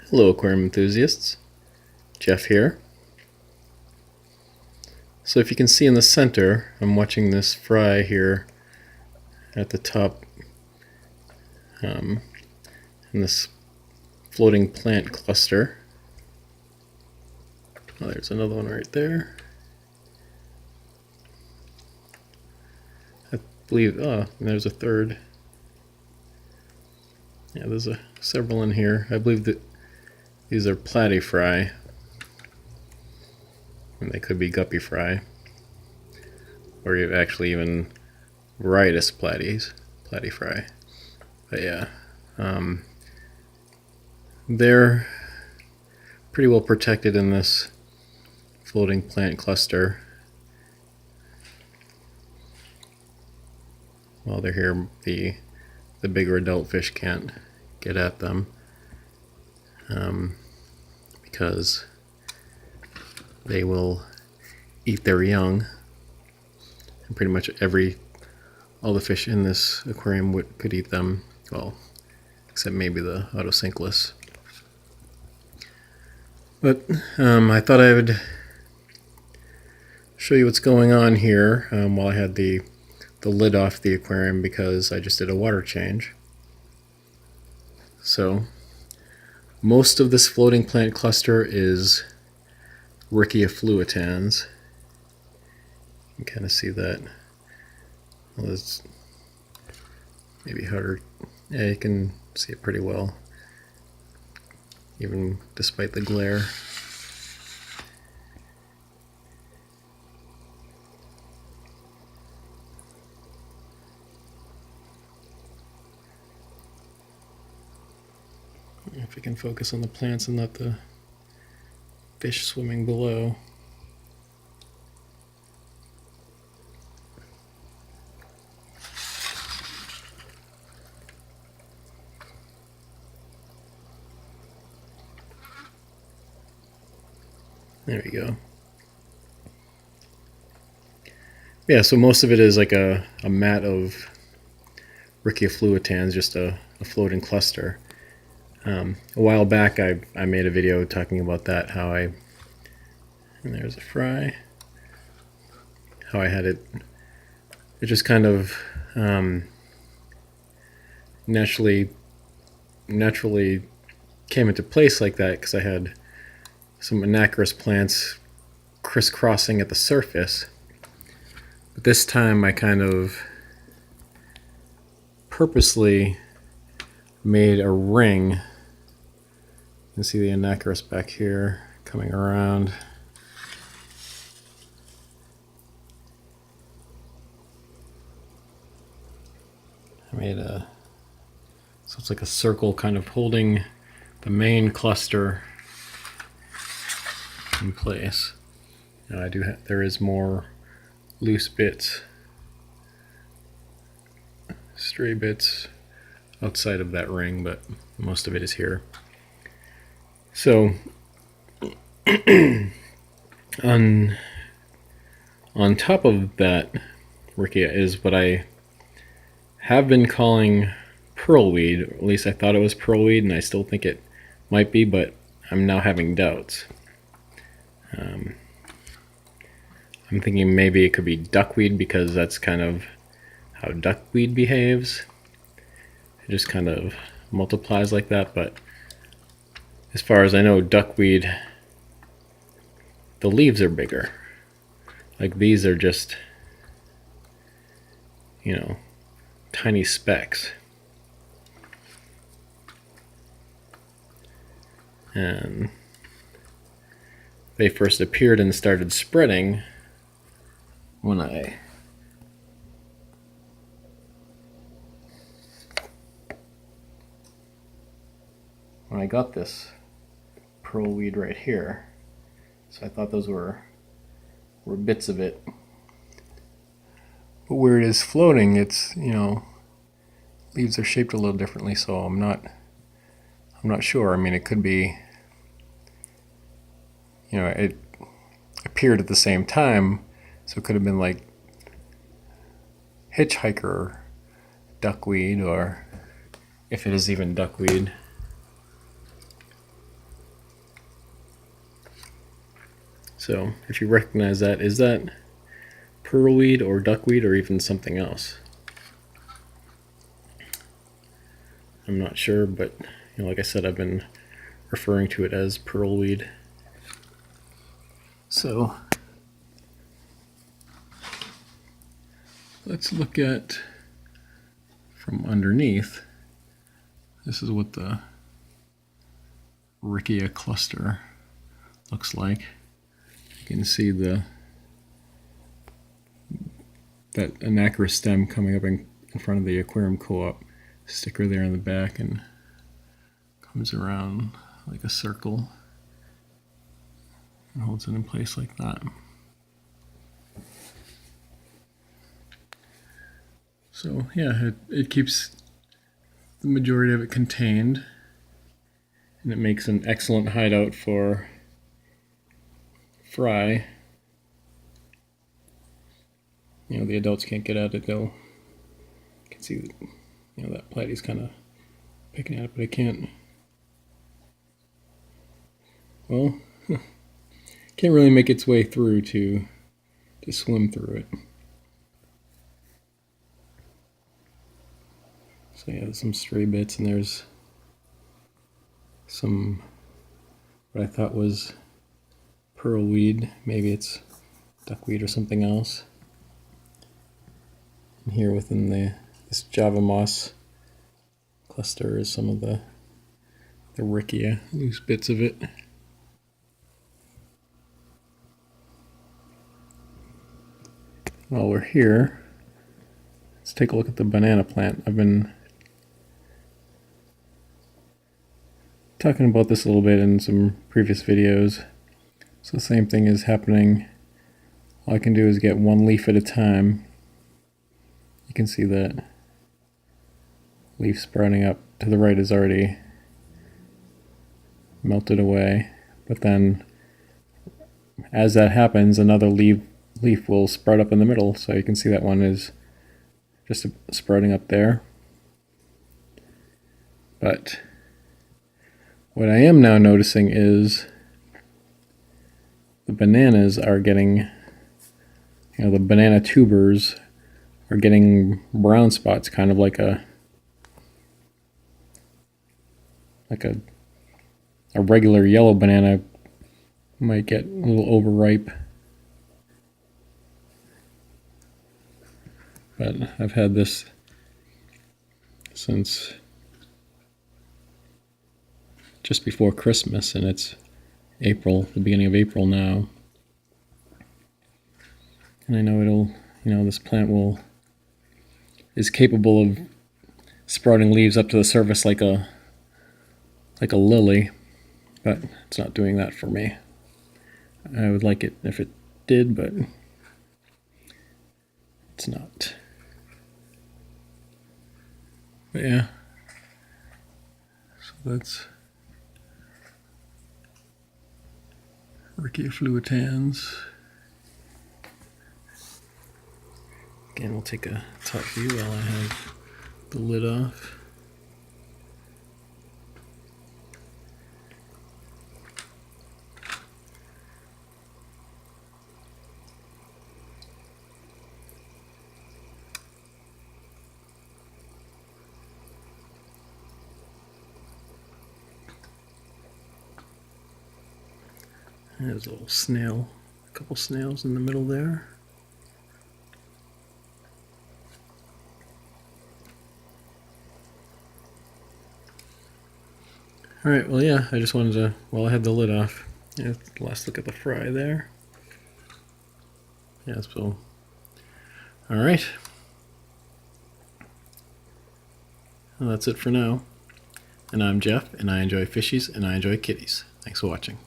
Hello aquarium enthusiasts, Jeff here. So if you can see in the center, I'm watching this fry here at the top in this floating plant cluster. Oh, there's another one right there. I believe, there's a third. Yeah, there's several in here. I believe that these are platy fry. And they could be guppy fry. Or actually even Ritus platy fry. But yeah, they're pretty well protected in this floating plant cluster. While they're here, the bigger adult fish can't get at them because they will eat their young, and pretty much all the fish in this aquarium could eat them, well, except maybe the autosynclus. But I thought I would show you what's going on here while I had the lid off the aquarium, because I just did a water change. So most of this floating plant cluster is Riccia Fluitans. You can kind of see that. Well, it's maybe harder. Yeah, you can see it pretty well, even despite the glare. If we can focus on the plants and not the fish swimming below. There we go. Yeah, so most of it is like a mat of Riccia Fluitans, just a floating cluster. A while back I made a video talking about that, and there's a fry, how I had it just kind of naturally came into place like that, because I had some anacarus plants crisscrossing at the surface. But this time I kind of purposely made a ring. You can see the anacarus back here coming around. I made so it's like a circle kind of holding the main cluster in place. Now there is more loose bits, stray bits outside of that ring, but most of it is here. So on top of that Riccia is what I have been calling pearlweed, or at least I thought it was pearlweed, and I still think it might be, but I'm now having doubts. I'm thinking maybe it could be duckweed, because that's kind of how duckweed behaves. It just kind of multiplies like that, but as far as I know, duckweed, the leaves are bigger. Like these are just, tiny specks. And they first appeared and started spreading when I got this pearlweed right here. So I thought those were bits of it. But where it is floating, it's, leaves are shaped a little differently, so I'm not sure. I mean, it could be, it appeared at the same time, so it could have been like hitchhiker duckweed, or if it is even duckweed. So if you recognize that, is that pearlweed or duckweed or even something else? I'm not sure, but like I said, I've been referring to it as pearlweed. So let's look at from underneath. This is what the Riccia cluster looks like. You can see that anacris stem coming up in front of the Aquarium co-op sticker there in the back, and comes around like a circle and holds it in place like that. So yeah, it keeps the majority of it contained, and it makes an excellent hideout for fry. The adults can't get at it. You can see that, that platy's kind of picking at it, but it can't. Well, can't really make its way through to swim through it. So yeah, there's some stray bits, and there's some what I thought was pearlweed. Maybe it's duckweed or something else. And here within this Java moss cluster is some of the Riccia, loose bits of it. While we're here, let's take a look at the banana plant. I've been talking about this a little bit in some previous videos. So the same thing is happening. All I can do is get one leaf at a time. You can see that leaf sprouting up to the right is already melted away, but then as that happens, another leaf will sprout up in the middle. So you can see that one is just sprouting up there. But what I am now noticing is the bananas are getting, the banana tubers are getting brown spots, kind of like a regular yellow banana might get a little overripe. But I've had this since just before Christmas, and it's April, the beginning of April now. And I know this plant is capable of sprouting leaves up to the surface like a lily, but it's not doing that for me. I would like it if it did, but it's not. But yeah, so that's Riccia Fluitans. Again, we'll take a top view while I have the lid off. There's a little snail, a couple snails in the middle there. Alright, well yeah, I just wanted to, while I had the lid off, last look at the fry there. Yeah, so, alright. Well, that's it for now. And I'm Jeff, and I enjoy fishies, and I enjoy kitties. Thanks for watching.